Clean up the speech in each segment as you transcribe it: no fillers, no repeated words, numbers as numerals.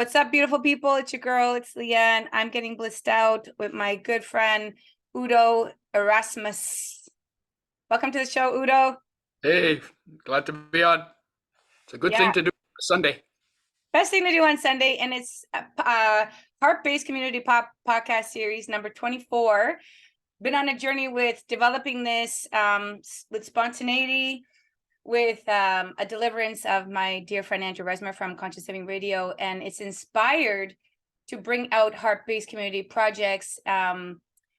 What's up, beautiful people? It's your girl, it's Leanne. I'm getting blissed out with my good friend, Udo Erasmus. Welcome to the show, Udo. Hey, glad to be on. It's a good thing Yeah, to do Sunday. best thing to do on Sunday, and it's Heart-Based Community Podcast Series number 24. Been on a journey with developing this with spontaneity, with a deliverance of my dear friend Andrew Resmer from Conscious Living Radio, and it's inspired to bring out heart-based community projects. I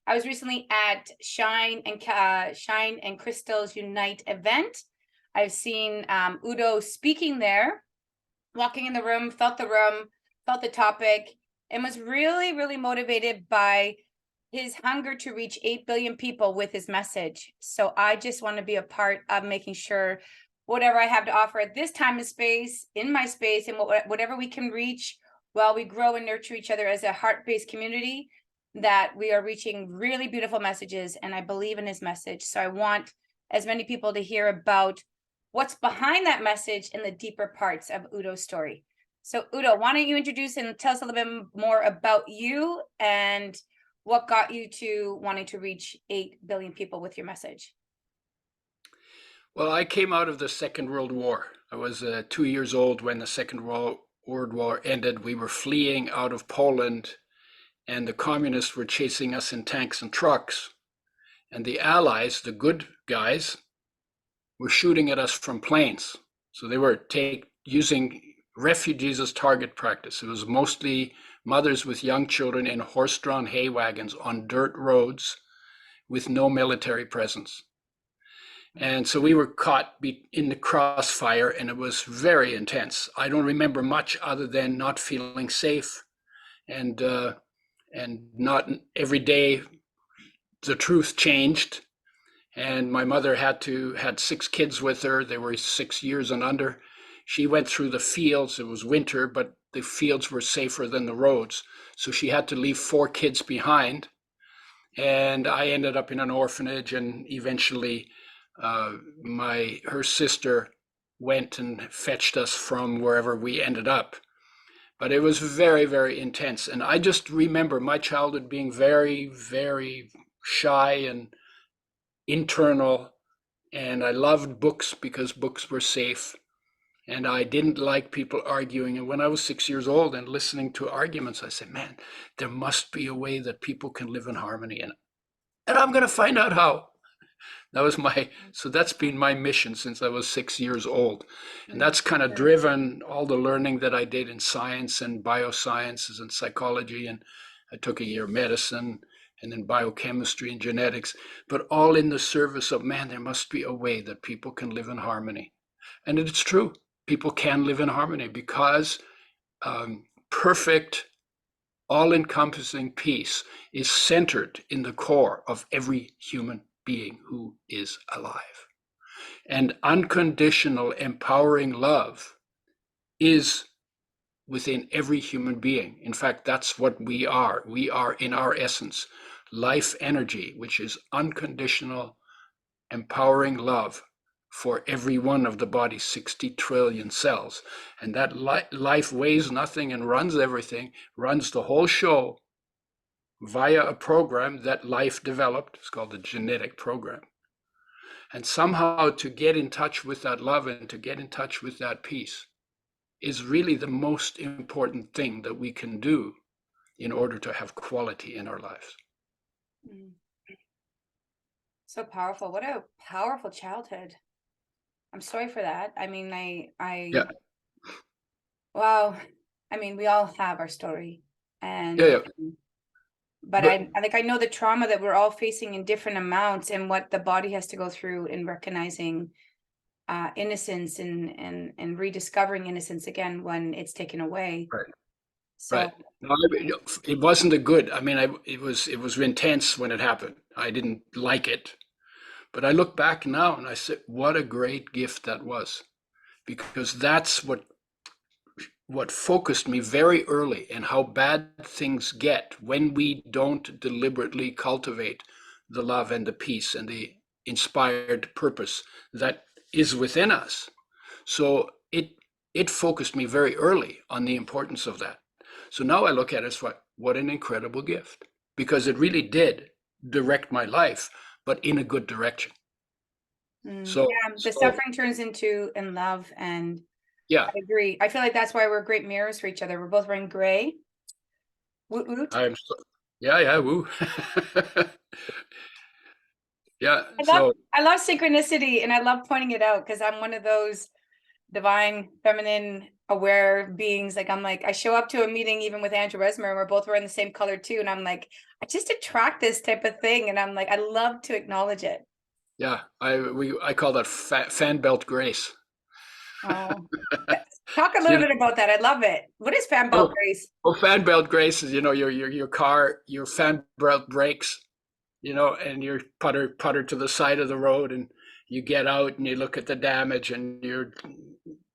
was recently at Shine and Crystals Unite event. I've seen Udo speaking there, walking in the room, felt the topic, and was really, really motivated by his hunger to reach 8 billion people with his message. So I just want to be a part of making sure whatever I have to offer at this time and space, in my space, and whatever we can reach while we grow and nurture each other as a heart-based community, that we are reaching really beautiful messages. And I believe in his message. So I want as many people to hear about what's behind that message in the deeper parts of Udo's story. So Udo, why don't you introduce and tell us a little bit more about you and what got you to wanting to reach 8 billion people with your message? Well, I came out of the Second World War. I was 2 years old when the Second World War ended. We were fleeing out of Poland, and the communists were chasing us in tanks and trucks. And the Allies, the good guys, were shooting at us from planes. So they were using refugees as target practice. It was mostly mothers with young children in horse-drawn hay wagons on dirt roads with no military presence. And so we were caught in the crossfire, and it was very intense. I don't remember much other than not feeling safe, and not every day the truth changed. And my mother had 6 kids with her. They were 6 years and under. She went through the fields. It was winter, but the fields were safer than the roads. So she had to leave 4 kids behind. And I ended up in an orphanage, and eventually her sister went and fetched us from wherever we ended up. But it was very, very intense. And I just remember my childhood being very, very shy and internal. And I loved books because books were safe. And I didn't like people arguing. And when I was 6 years old and listening to arguments, I said, man, there must be a way that people can live in harmony. And I'm going to find out how. So that's been my mission since I was 6 years old. And that's kind of driven all the learning that I did in science and biosciences and psychology. And I took a year of medicine and then biochemistry and genetics, but all in the service of, man, there must be a way that people can live in harmony. And it's true. People can live in harmony because perfect, all-encompassing peace is centered in the core of every human being who is alive. And unconditional, empowering love is within every human being. In fact, that's what we are. We are, in our essence, life energy, which is unconditional, empowering love for every one of the body's 60 trillion cells. And that life weighs nothing and runs everything, runs the whole show via a program that life developed. It's called the genetic program. And somehow to get in touch with that love and to get in touch with that peace is really the most important thing that we can do in order to have quality in our lives. So powerful. What a powerful childhood. I'm sorry for that. I mean, Yeah. Wow. I mean, we all have our story, and Yeah. but I know the trauma that we're all facing in different amounts, and what the body has to go through in recognizing innocence and rediscovering innocence again when it's taken away. Right. So Right. No, it wasn't a good. I mean, it was intense when it happened. I didn't like it, but I look back now and I said, what a great gift that was, because that's what focused me very early in how bad things get when we don't deliberately cultivate the love and the peace and the inspired purpose that is within us. So it focused me very early on the importance of that. So now I look at it as what an incredible gift, because it really did direct my life, but in a good direction. So, Yeah, the so suffering turns into in love, and yeah, I agree. I feel like that's why we're great mirrors for each other. We're both wearing gray. Woot woot. I'm so, yeah, yeah, woo. Yeah, I love so I love synchronicity, and I love pointing it out because I'm one of those divine, feminine, aware beings. Like I'm like, I show up to a meeting even with Andrew Resmer, and we're both wearing the same color too. And I'm like, I just attract this type of thing. And I'm like, I love to acknowledge it. yeah, I call that fan belt grace. Oh, talk a little You know, bit about that. I love it. What is fan belt oh, grace? well, fan belt grace is, your car, your fan belt breaks, and you're putter to the side of the road, and you get out and you look at the damage, and you're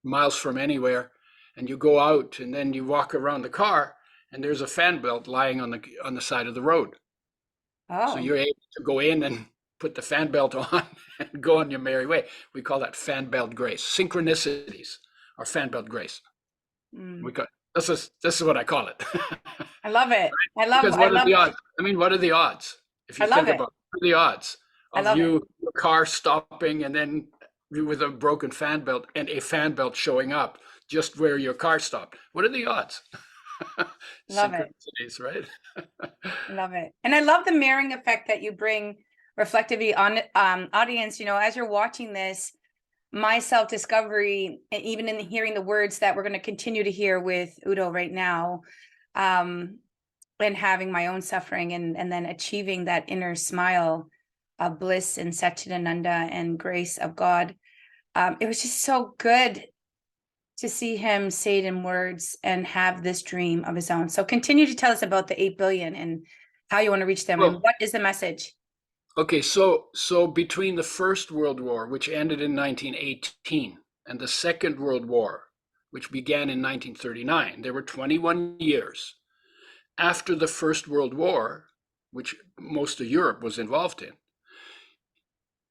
miles from anywhere, and you go out, and then you walk around the car, and there's a fan belt lying on the side of the road. So Oh, you're able to go in and put the fan belt on and go on your merry way. We call that fan belt grace. Synchronicities are fan belt grace. mm, We call this is what I call it. I love it. Because what are the odds? I mean, what are the odds? If I you love think it. about it, what are the odds I of love it. your car stopping and then you with a broken fan belt and a fan belt showing up just where your car stopped? What are the odds? Love it. Synchronicities, right? I love it. And I love the mirroring effect that you bring reflectively on audience, as you're watching this, my self-discovery, even in hearing the words that we're going to continue to hear with Udo right now, and having my own suffering and then achieving that inner smile of bliss and Satchidananda and grace of God. It was just so good to see him say it in words and have this dream of his own. So continue to tell us about the 8 billion and how you want to reach them and Well, what is the message? okay, so between the First World War, which ended in 1918, and the Second World War, which began in 1939, there were 21 years. After the First World War, which most of Europe was involved in,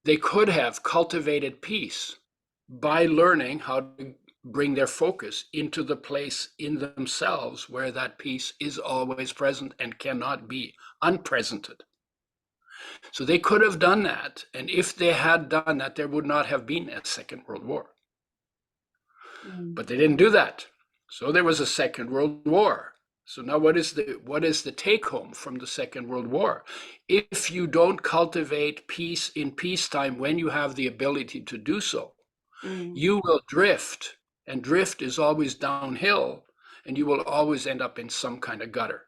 they could have cultivated peace by learning how to bring their focus into the place in themselves where that peace is always present and cannot be unpresented. So they could have done that. And if they had done that, there would not have been a Second World War. Mm, But they didn't do that. So there was a Second World War. So now what is the take home from the Second World War? If you don't cultivate peace in peacetime when you have the ability to do so, mm, you will drift, and drift is always downhill, and you will always end up in some kind of gutter.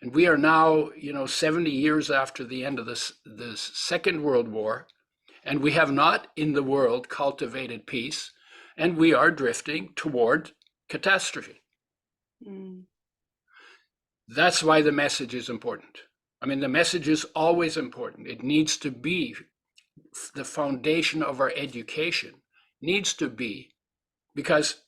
And we are now, 70 years after the end of the Second World War, and we have not in the world cultivated peace, and we are drifting toward catastrophe. mm, That's why the message is important. I mean, the message is always important. It needs to be the foundation of our education, needs to be, because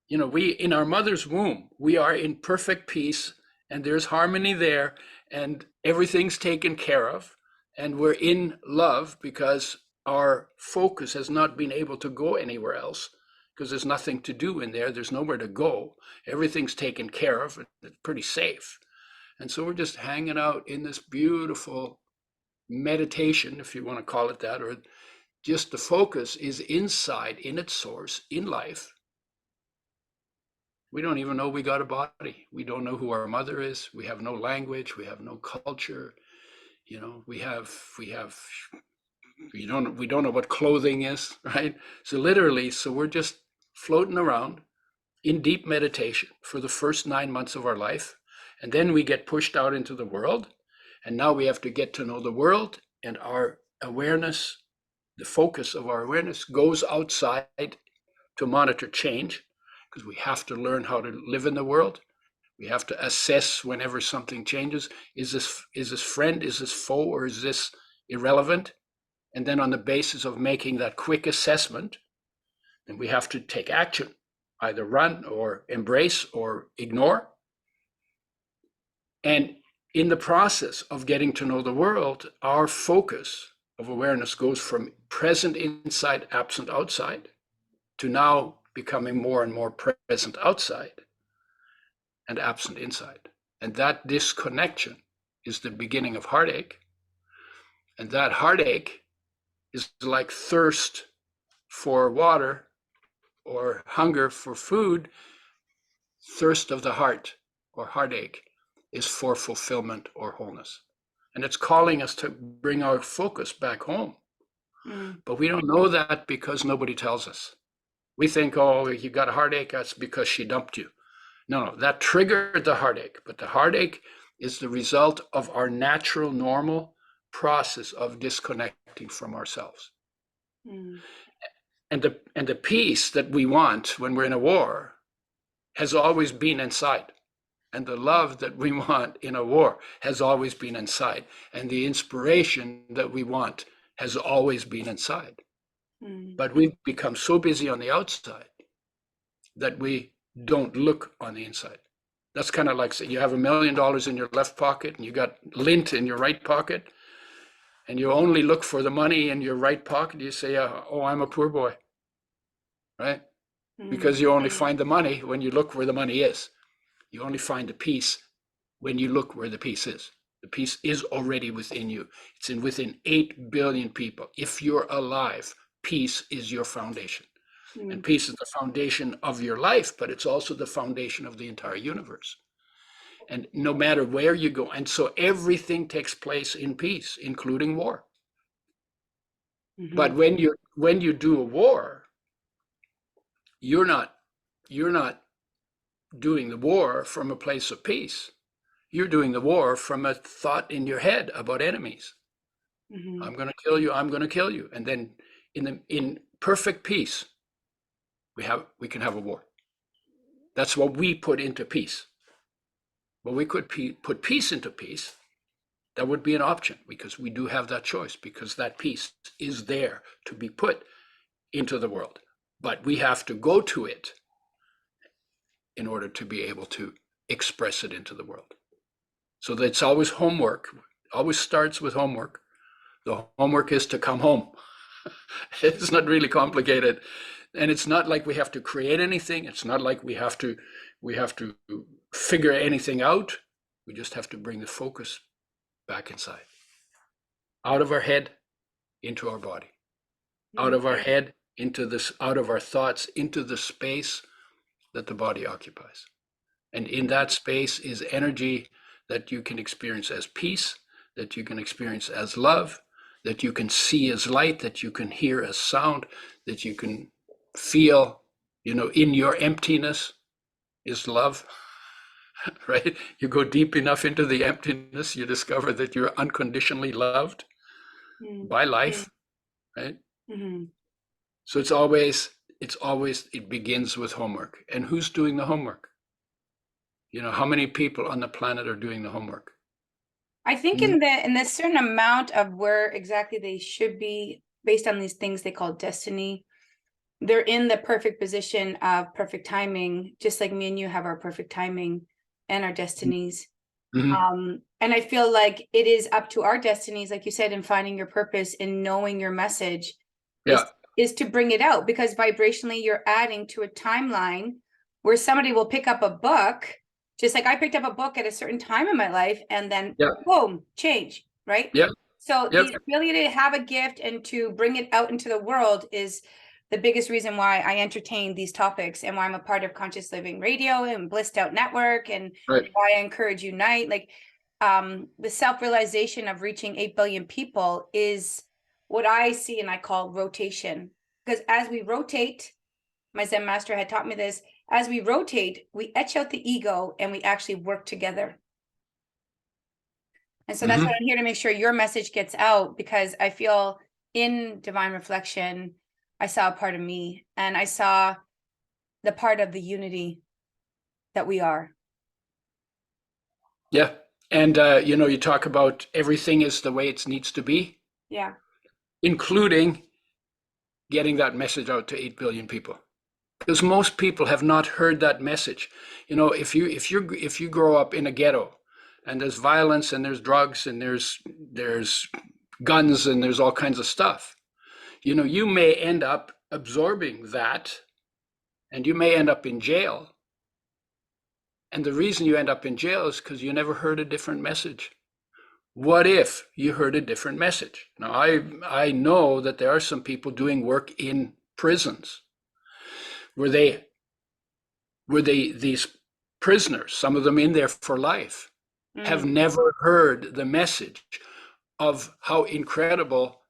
we in our mother's womb, we are in perfect peace, and there's harmony there, and everything's taken care of, and we're in love because our focus has not been able to go anywhere else, because there's nothing to do in there, there's nowhere to go, everything's taken care of, it's pretty safe. And so we're just hanging out in this beautiful meditation, if you want to call it that, or just the focus is inside in its source in life. We don't even know we got a body. We don't know who our mother is. We have no language. We have no culture. We don't know what clothing is, right? So literally, so we're just floating around in deep meditation for the first 9 months of our life. And then we get pushed out into the world. And now we have to get to know the world, and our awareness, the focus of our awareness goes outside to monitor change, because we have to learn how to live in the world. We have to assess whenever something changes. Is this friend? Is this foe? Or is this irrelevant? And then on the basis of making that quick assessment, then we have to take action, either run or embrace or ignore. And in the process of getting to know the world, our focus of awareness goes from present inside, absent outside, to now becoming more and more present outside. and absent inside. And that disconnection is the beginning of heartache. And that heartache is like thirst for water or hunger for food. Thirst of the heart or heartache is for fulfillment or wholeness. And it's calling us to bring our focus back home. But we don't know that because nobody tells us. We think, oh, you got a heartache, that's because she dumped you. No, that triggered the heartache. But the heartache is the result of our natural, normal process of disconnecting from ourselves. And the peace that we want when we're in a war has always been inside. And the love that we want in a war has always been inside. And the inspiration that we want has always been inside. But we've become so busy on the outside that we don't look on the inside. That's kind of like, say, you have $1 million in your left pocket and you got lint in your right pocket, and you only look for the money in your right pocket. You say, oh, I'm a poor boy, right? Because you only find the money when you look where the money is. You only find the peace when you look where the peace is. The peace is already within you. It's within 8 billion people. If you're alive, peace is your foundation. And peace is the foundation of your life, but it's also the foundation of the entire universe. And no matter where you go, and so everything takes place in peace, including war. But when you do a war, you're not doing the war from a place of peace. You're doing the war from a thought in your head about enemies. I'm going to kill you. I'm going to kill you. And then in perfect peace, we can have a war. That's what we put into peace. Well, we could put peace into peace. That would be an option, because we do have that choice, because that peace is there to be put into the world. But we have to go to it in order to be able to express it into the world. So that's always homework. Always starts with homework. The homework is to come home. It's not really complicated. And it's not like we have to create anything. It's not like we have to figure anything out. We just have to bring the focus back inside. Out of our head into our body. Out of our head into this, out of our thoughts into the space that the body occupies. And in that space is energy that you can experience as peace, that you can experience as love, that you can see as light, that you can hear as sound, that you can feel, in your emptiness is love, right? You go deep enough into the emptiness, you discover that you're unconditionally loved by life, right? So it begins with homework. And who's doing the homework? How many people on the planet are doing the homework? I think in the certain amount of where exactly they should be based on these things they call destiny, they're in the perfect position of perfect timing, just like me and you have our perfect timing and our destinies. And I feel like it is up to our destinies, like you said, in finding your purpose and knowing your message is to bring it out, because vibrationally you're adding to a timeline where somebody will pick up a book, just like I picked up a book at a certain time in my life, and then boom, change, right? So the ability to have a gift and to bring it out into the world is the biggest reason why I entertain these topics, and why I'm a part of Conscious Living Radio and Blissed Out Network, and why I encourage Unite. Like the self-realization of reaching 8 billion people is what I see and I call rotation. Because as we rotate, my Zen master had taught me this, as we rotate, we etch out the ego and we actually work together. And so that's what I'm here to make sure your message gets out, because I feel in divine reflection, I saw a part of me, and I saw the part of the unity that we are. Yeah. And, you talk about everything is the way it needs to be. Yeah. Including getting that message out to 8 billion people. Because most people have not heard that message. If you grow up in a ghetto and there's violence and there's drugs and there's guns and there's all kinds of stuff, you may end up absorbing that, and you may end up in jail. And the reason you end up in jail is because you never heard a different message. What if you heard a different message? Now, I know that there are some people doing work in prisons where these prisoners, some of them in there for life, have Mm, never heard the message of how incredible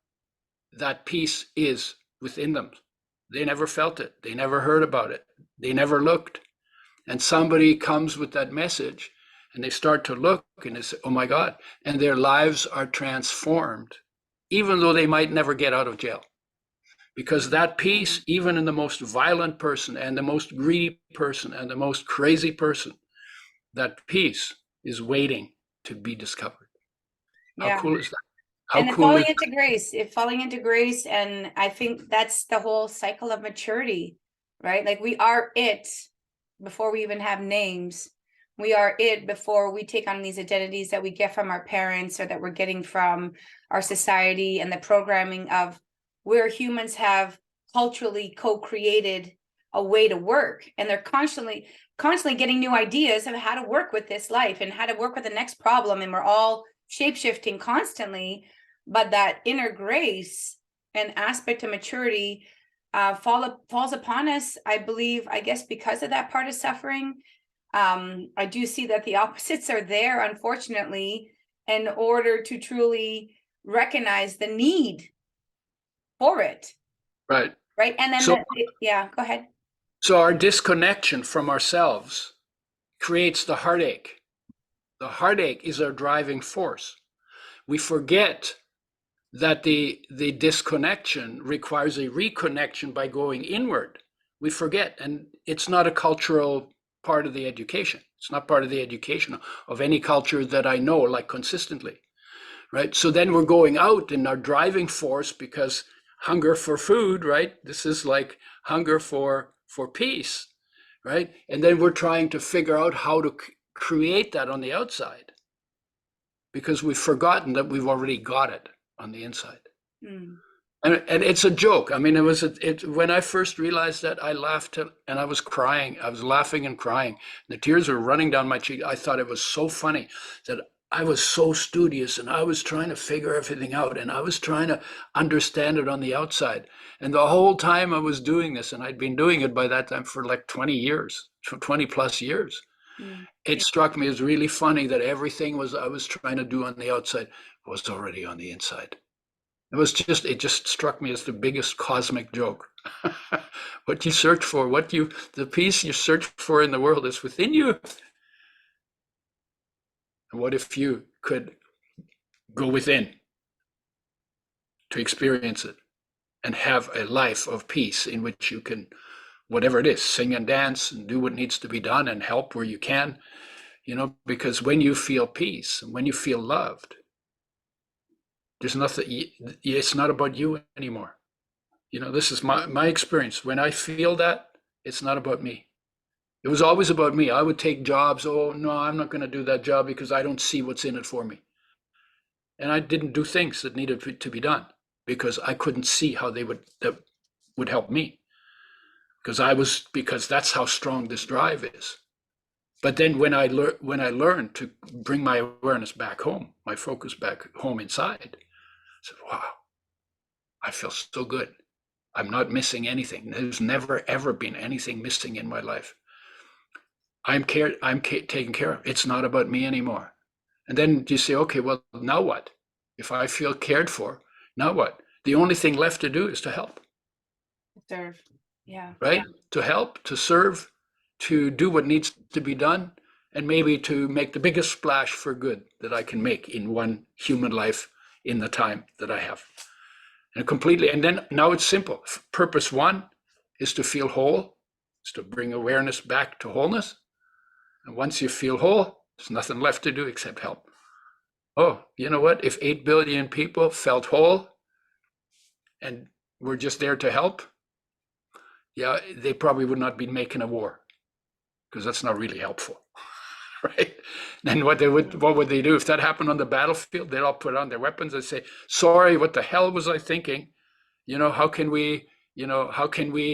that peace is within them. They never felt it. They never heard about it. They never looked. And somebody comes with that message and they start to look and they say, oh my God, and their lives are transformed, even though they might never get out of jail. Because that peace, even in the most violent person and the most greedy person and the most crazy person, that peace is waiting to be discovered. How yeah. cool is that? How And then cool is falling into grace. And I think that's the whole cycle of maturity, right? Like we are it before we even have names. We are it before we take on these identities that we get from our parents or that we're getting from our society and the programming of where humans have culturally co-created a way to work. And they're constantly getting new ideas of how to work with this life and how to work with the next problem. And we're all shape-shifting constantly. But that inner grace and aspect of maturity falls upon us, I believe, I guess, because of that part of suffering. I do see that the opposites are there, unfortunately, in order to truly recognize the need for it. right? Right. And then, So, yeah, go ahead. so our disconnection from ourselves creates the heartache. The heartache is our driving force. We forget that the disconnection requires a reconnection by going inward. We forget, and it's not a cultural part of the education. It's not part of the education of any culture that I know, like consistently, right? So then we're going out in our driving force because hunger for food, right? This is like hunger for peace, right? And then we're trying to figure out how to create that on the outside because we've forgotten that we've already got it on the inside. Mm. And it's a joke. I mean, when I first realized that, I laughed and I was crying. I was laughing and crying. The tears were running down my cheek. I thought it was so funny that I was so studious and I was trying to figure everything out and I was trying to understand it on the outside. And the whole time I was doing this, and I'd been doing it by that time for like 20 years, 20 plus years. Mm. It struck me as really funny that everything I was trying to do on the outside was already on the inside. It just struck me as the biggest cosmic joke. What you search for, the peace you search for in the world is within you. And what if you could go within to experience it and have a life of peace in which you can, whatever it is, sing and dance and do what needs to be done and help where you can, because when you feel peace and when you feel loved, there's nothing, it's not about you anymore. This is my experience. When I feel that, it's not about me. It was always about me. I would take jobs. Oh, no, I'm not going to do that job because I don't see what's in it for me. And I didn't do things that needed to be done because I couldn't see how that would help me. Because that's how strong this drive is. But then when I learned to bring my awareness back home, my focus back home inside, I said, wow, I feel so good. I'm not missing anything. There's never, ever been anything missing in my life. I'm taken care of. It's not about me anymore. And then you say, okay, well, now what? If I feel cared for, now what? The only thing left to do is to help. Serve. Yeah. Right? To help, to serve, to do what needs to be done, and maybe to make the biggest splash for good that I can make in one human life in the time that I have. And then now it's simple. Purpose one is to feel whole, is to bring awareness back to wholeness. And once you feel whole, there's nothing left to do except help. Oh, you know what? If 8 billion people felt whole and were just there to help, yeah, they probably would not be making a war because that's not really helpful. Right? Then what would they do if that happened on the battlefield? They'd all put on their weapons and say, sorry, what the hell was I thinking? How can we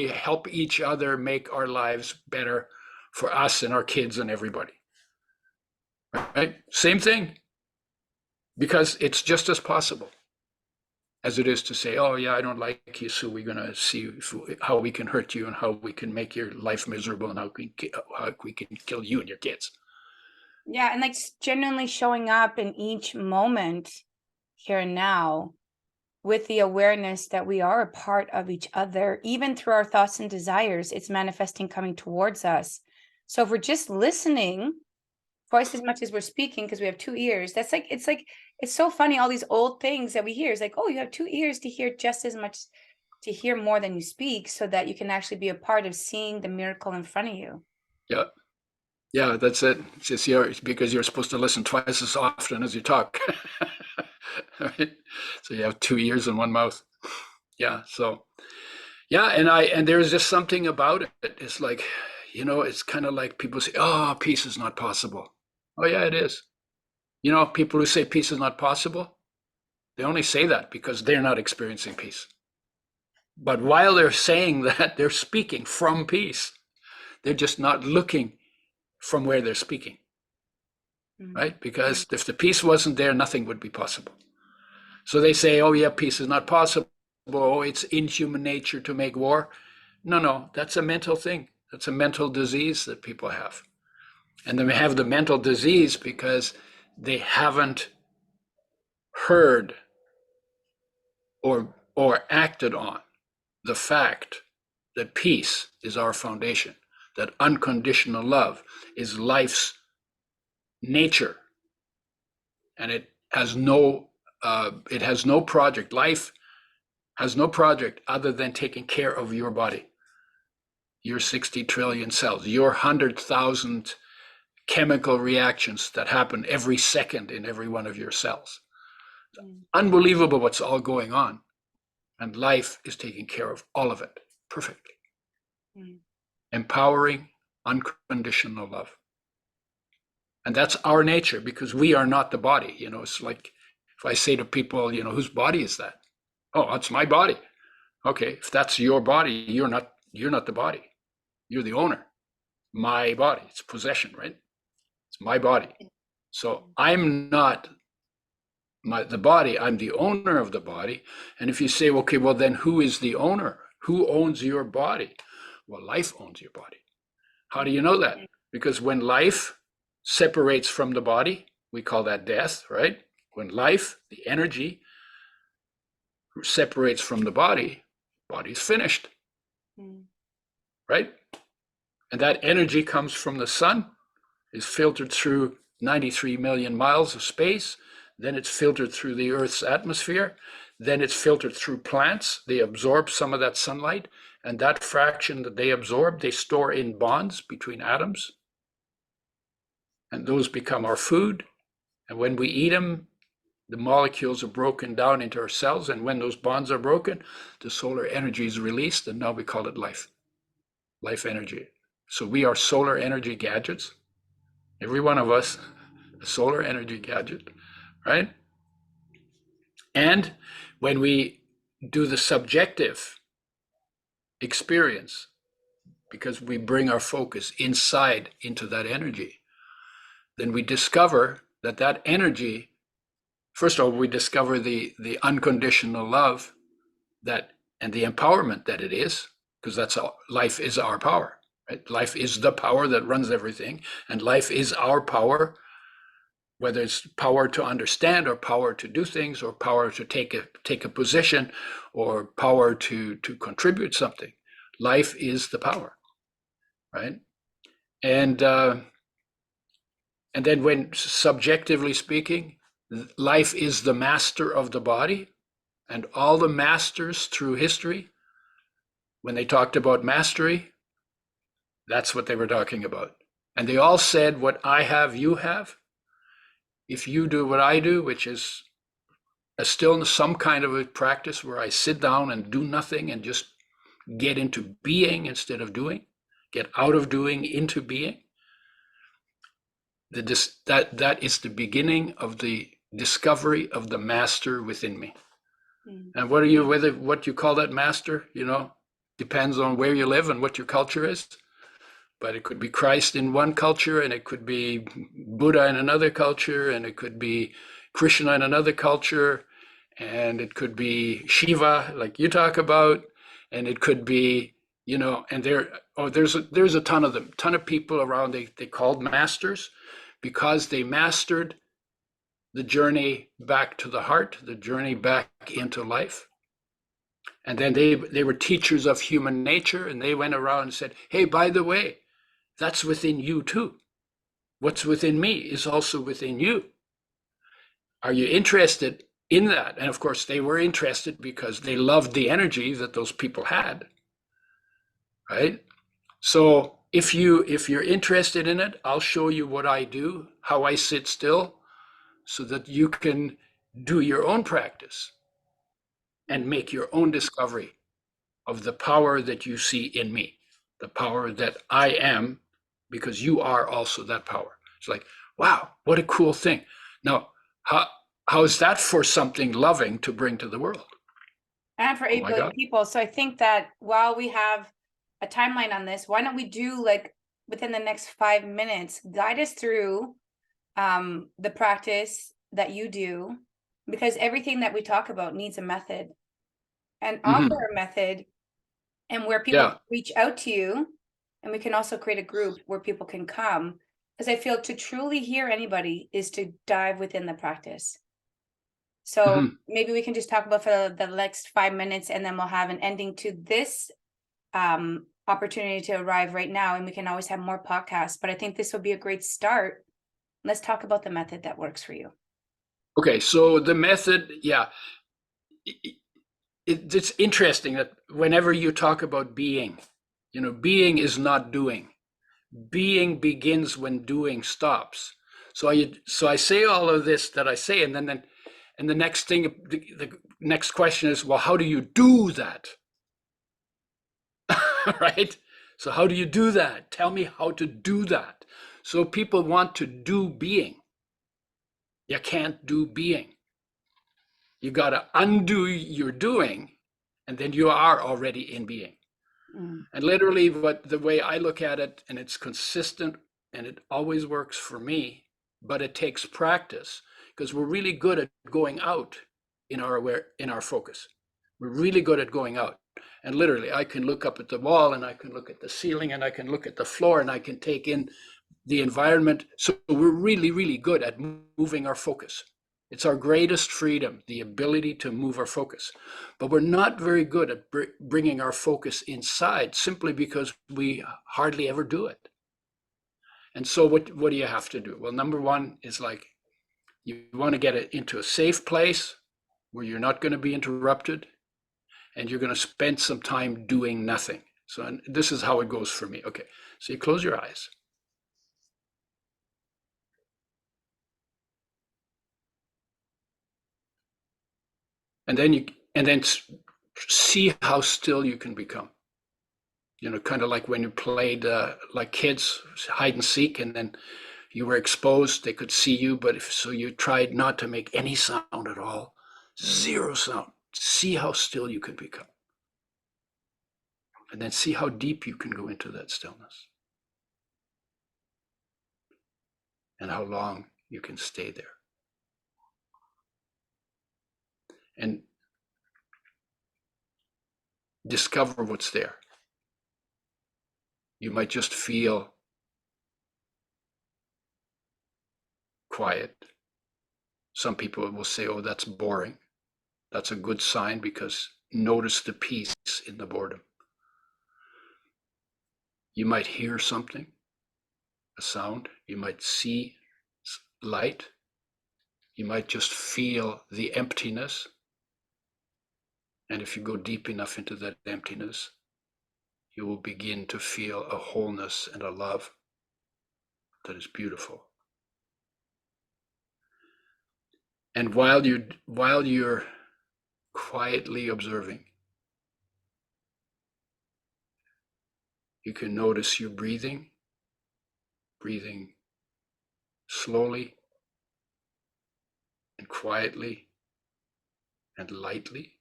help each other make our lives better for us and our kids and everybody. Right? Same thing. Because it's just as possible as it is to say, oh, yeah, I don't like you, so we're going to see how we can hurt you and how we can make your life miserable and how we can kill you and your kids. Yeah, and like genuinely showing up in each moment here and now with the awareness that we are a part of each other, even through our thoughts and desires, it's manifesting coming towards us. So if we're just listening twice as much as we're speaking, because we have 2 ears, that's like, it's so funny. All these old things that we hear is like, oh, you have 2 ears to hear just as much, to hear more than you speak, so that you can actually be a part of seeing the miracle in front of you. Yeah. Yeah, that's it. It's just because you're supposed to listen twice as often as you talk. Right? So you have 2 ears and one mouth. Yeah. So yeah, and there's just something about it. It's like, it's kind of like people say, oh, peace is not possible. Oh yeah, it is. People who say peace is not possible, they only say that because they're not experiencing peace. But while they're saying that, they're speaking from peace. They're just not looking from where they're speaking. Right? Because if the peace wasn't there, nothing would be possible. So they say, oh yeah, peace is not possible. Oh, it's in human nature to make war. No, that's a mental thing. That's a mental disease that people have. And they have the mental disease because they haven't heard or acted on the fact that peace is our foundation, that unconditional love is life's nature, and it has no project. Life has no project other than taking care of your body, your 60 trillion cells, your 100,000 chemical reactions that happen every second in every one of your cells. Unbelievable what's all going on. And life is taking care of all of it perfectly. Empowering unconditional love. And that's our nature, because we are not the body. It's like if I say to people, whose body is that? Oh, that's my body. Okay, if that's your body, you're not the body. You're the owner. My body. It's possession, right? It's my body. So I'm not the body. I'm the owner of the body. And if you say, okay, well then who is the owner? Who owns your body? Well, life owns your body. How do you know that? Because when life separates from the body, we call that death, right? When life, the energy, separates from the body's finished, right? And that energy comes from the sun, is filtered through 93 million miles of space, then it's filtered through the Earth's atmosphere, then it's filtered through plants. They absorb some of that sunlight, and that fraction that they absorb, they store in bonds between atoms, and those become our food. And when we eat them, the molecules are broken down into our cells, and when those bonds are broken, the solar energy is released, and now we call it life energy. So we are solar energy gadgets, every one of us, a solar energy gadget, right? And when we do the subjective experience, because we bring our focus inside into that energy, then we discover that energy, first of all, we discover the unconditional love and the empowerment that it is, because that's all. Life is our power, right? Life is the power that runs everything, and life is our power, whether it's power to understand or power to do things or power to take a position or power to contribute something. Life is the power, right? And then when subjectively speaking, life is the master of the body, and all the masters through history, when they talked about mastery, that's what they were talking about. And they all said, what I have, you have. If you do what I do, which is still some kind of a practice where I sit down and do nothing and just get into being instead of doing, get out of doing into being, that is the beginning of the discovery of the master within me. And what you call that master, depends on where you live and what your culture is. but it could be Christ in one culture, and it could be Buddha in another culture, and it could be Krishna in another culture, and it could be Shiva, like you talk about, and it could be, and there's a ton of them, ton of people around. They called masters because they mastered the journey back to the heart, the journey back into life. And then they were teachers of human nature, and they went around and said, hey, by the way, that's within you too. What's within me is also within you. Are you interested in that? And of course, they were interested because they loved the energy that those people had, right? So if you're interested in it, I'll show you what I do, how I sit still, so that you can do your own practice and make your own discovery of the power that you see in me, the power that I am, because you are also that power. It's like, wow, what a cool thing. Now, how is that for something loving to bring to the world? And for Oh 8 my billion God. people. So I think that while we have a timeline on this, why don't we do, like, within the next 5 minutes, guide us through the practice that you do, because everything that we talk about needs a method, and offer a method, and where people Yeah. can reach out to you, and we can also create a group where people can come, because I feel to truly hear anybody is to dive within the practice. So maybe we can just talk about for the next 5 minutes, and then we'll have an ending to this opportunity to arrive right now, and we can always have more podcasts. But I think this will be a great start. Let's talk about the method that works for you. Okay, so the method, yeah, it's interesting that whenever you talk about being, being is not doing. Being begins when doing stops. So I say all of this that I say, and the next thing, the next question is, well, how do you do that? Right? So how do you do that? Tell me how to do that. So people want to do being. You can't do being. You got to undo your doing, and then you are already in being. And literally, what the way I look at it, and it's consistent, and it always works for me, but it takes practice, because we're really good at going out in our focus. We're really good at going out. And literally, I can look up at the wall, and I can look at the ceiling, and I can look at the floor, and I can take in the environment. So we're really, really good at moving our focus. It's our greatest freedom, the ability to move our focus. But we're not very good at bringing our focus inside, simply because we hardly ever do it. And so what do you have to do? Well, number one is, like, you want to get it into a safe place where you're not going to be interrupted, and you're going to spend some time doing nothing. So, and this is how it goes for me. Okay, so you close your eyes. And then see how still you can become. Kind of like when you played like kids, hide and seek, and then you were exposed, they could see you, but so you tried not to make any sound at all, zero sound. See how still you can become. And then see how deep you can go into that stillness, and how long you can stay there. And discover what's there. You might just feel quiet. Some people will say, oh, that's boring. That's a good sign, because notice the peace in the boredom. You might hear something, a sound. You might see light. You might just feel the emptiness. And if you go deep enough into that emptiness, you will begin to feel a wholeness and a love that is beautiful. And while you're quietly observing, you can notice you breathing slowly and quietly and lightly.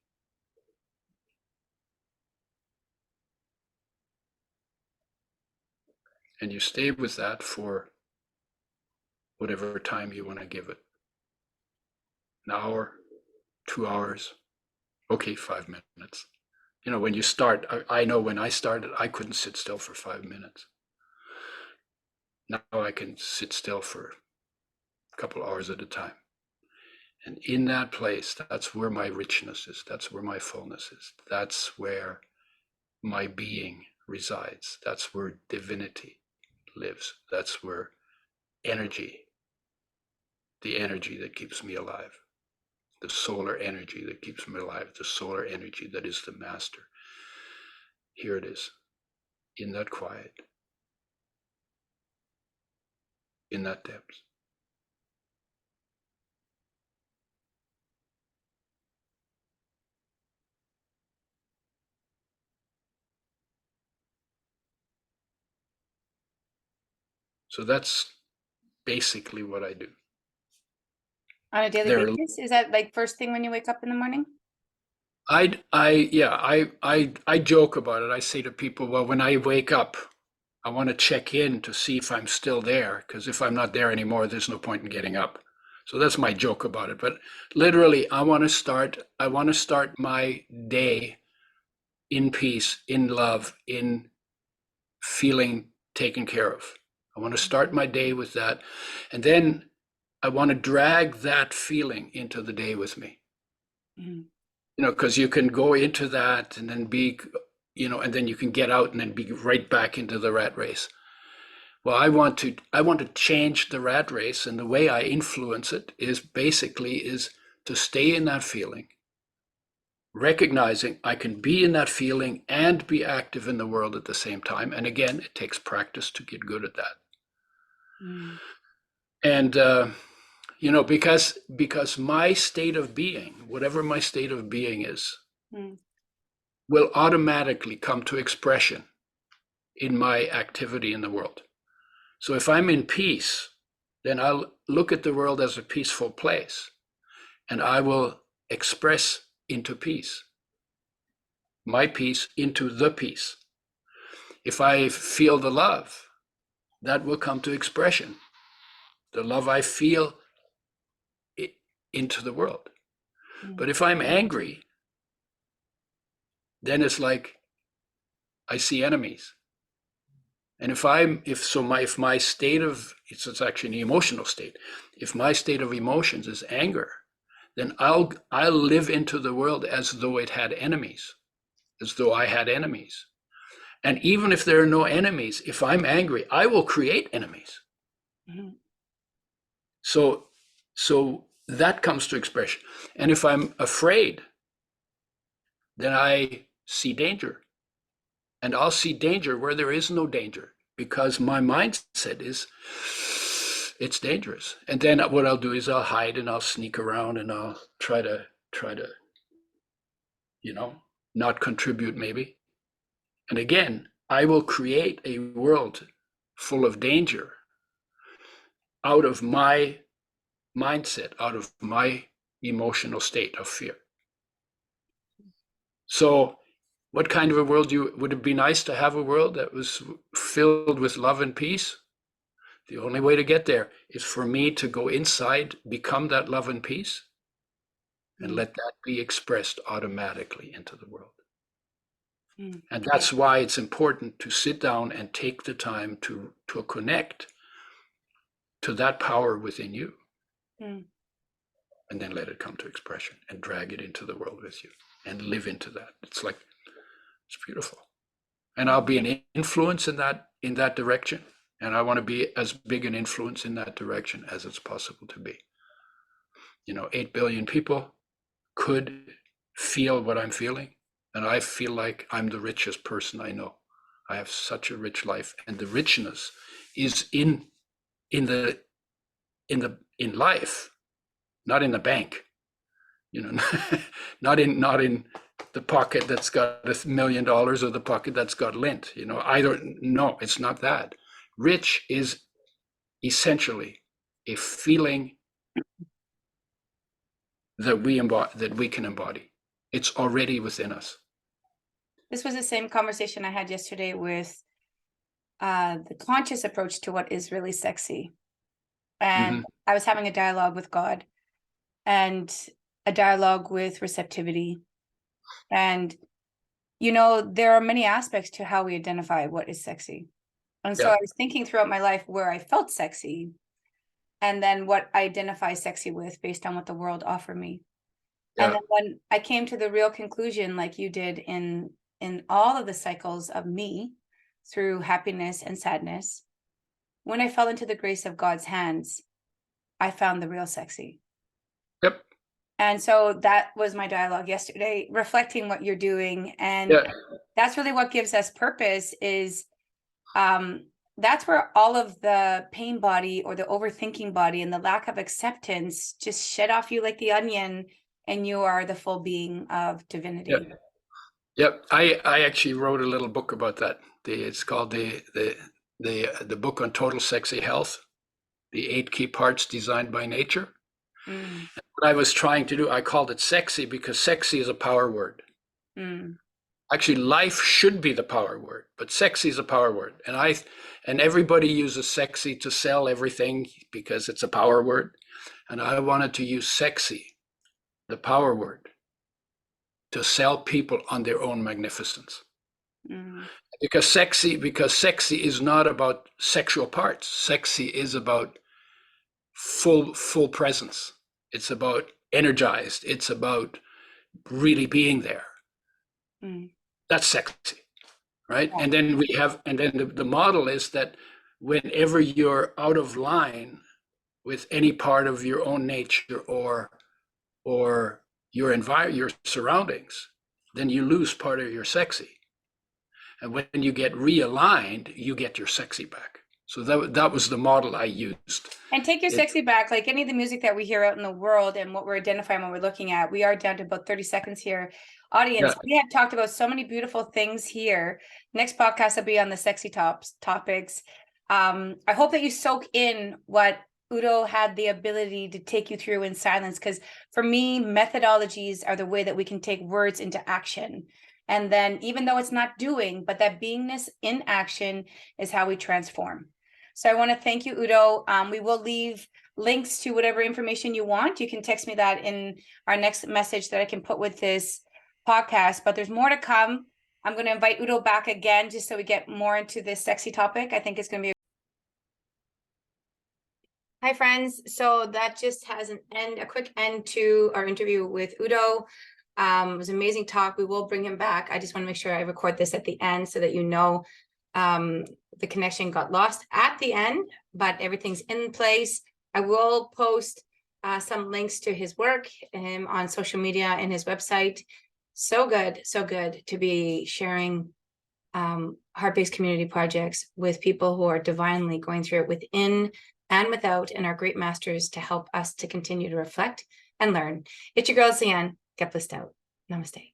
And you stay with that for whatever time you want to give it. An hour, 2 hours, okay, 5 minutes. You know, when you start, I know when I started, I couldn't sit still for 5 minutes. Now I can sit still for a couple hours at a time. And in that place, that's where my richness is. That's where my fullness is. That's where my being resides. That's where divinity lives. That's where energy, the energy that keeps me alive, the solar energy that keeps me alive, the solar energy that is the master. Here it is, in that quiet, in that depth. So that's basically what I do. On a daily There, basis? Is that like first thing when you wake up in the morning? I joke about it. I say to people, well, when I wake up, I want to check in to see if I'm still there, because if I'm not there anymore, there's no point in getting up. So that's my joke about it. But literally, I want to start my day in peace, in love, in feeling taken care of. I want to start my day with that. And then I want to drag that feeling into the day with me. Mm-hmm. You know, because you can go into that and then be, you know, and then you can get out and then be right back into the rat race. Well, I want to change the rat race, and the way I influence it is to stay in that feeling, recognizing I can be in that feeling and be active in the world at the same time. And again, it takes practice to get good at that. Mm. And you know, because my state of being, whatever my state of being is, Mm. will automatically come to expression in my activity in the world. So if I'm in peace, then I'll look at the world as a peaceful place, and I will express into peace, my peace into the peace. If I feel the love, that will come to expression, the love I feel into the world. Mm. But if I'm angry, then it's like I see enemies. And if my state of, it's actually an emotional state. If my state of emotions is anger, then I'll live into the world as though it had enemies, as though I had enemies. And even if there are no enemies, if I'm angry, I will create enemies. Mm-hmm. So that comes to expression. And if I'm afraid, then I see danger. And I'll see danger where there is no danger, because my mindset is it's dangerous. And then what I'll do is I'll hide and I'll sneak around and I'll try to, you know, not contribute maybe. And again, I will create a world full of danger out of my mindset, out of my emotional state of fear. So what kind of a world would it be nice to have a world that was filled with love and peace? The only way to get there is for me to go inside, become that love and peace, and let that be expressed automatically into the world. Mm. And that's why it's important to sit down and take the time to connect to that power within you, Mm. and then let it come to expression and drag it into the world with you and live into that. It's beautiful. And I'll be an influence in that direction. And I want to be as big an influence in that direction as it's possible to be. 8 billion people could feel what I'm feeling. And I feel like I'm the richest person I know. I have such a rich life. And the richness is in life, not in the bank. Not in the pocket that's got $1 million or the pocket that's got lint. I don't know. It's not that. Rich is essentially a feeling that we can embody. It's already within us. This was the same conversation I had yesterday with the conscious approach to what is really sexy. And Mhm. I was having a dialogue with God and a dialogue with receptivity. And, there are many aspects to how we identify what is sexy. And so Yeah, I was thinking throughout my life where I felt sexy and then what I identify sexy with based on what the world offered me. And yeah, then when I came to the real conclusion, like you did in all of the cycles of me through happiness and sadness, when I fell into the grace of God's hands, I found the real sexy. yep, And so that was my dialogue yesterday, reflecting what you're doing. And yeah, that's really what gives us purpose is um that's where all of the pain body or the overthinking body and the lack of acceptance just shed off you like the onion, and you are the full being of yeah, divinity. yep. I actually wrote a little book about that. It's called the book on total sexy health, the 8 key parts designed by nature. Mm, What I was trying to do, I called it sexy because sexy is a power word. mm, Actually, life should be the power word, but sexy is a power word. And everybody uses sexy to sell everything because it's a power word. And I wanted to use sexy, the power word, to sell people on their own magnificence. mm, Because sexy is not about sexual parts. Sexy is about full presence. It's about energized. It's about really being there. mm. That's sexy, right? Yeah. And then the model is that whenever you're out of line with any part of your own nature or your surroundings, then you lose part of your sexy. And when you get realigned, you get your sexy back. So that was the model I used. And take your It, sexy back, like any of the music that we hear out in the world and what we're identifying when we're looking at. We are down to about 30 seconds here. yeah, Audience, we have talked about so many beautiful things here. Next podcast will be on the sexy topics. I hope that you soak in what Udo had the ability to take you through in silence, because for me, methodologies are the way that we can take words into action. And then even though it's not doing, but that beingness in action is how we transform. So I want to thank you, Udo. We will leave links to whatever information you want. You can text me that in our next message that I can put with this podcast, but there's more to come. I'm going to invite Udo back again just so we get more into this sexy topic. I think it's going to be. Hi, friends. So that just has a quick end to our interview with Udo. It was an amazing talk. We will bring him back. I just want to make sure I record this at the end so that the connection got lost at the end, but everything's in place. I will post some links to his work on social media and his website. So good to be sharing heart-based community projects with people who are divinely going through it within and without, and our great masters to help us to continue to reflect and learn. It's your girl, Leanne. Get blissed out. Namaste.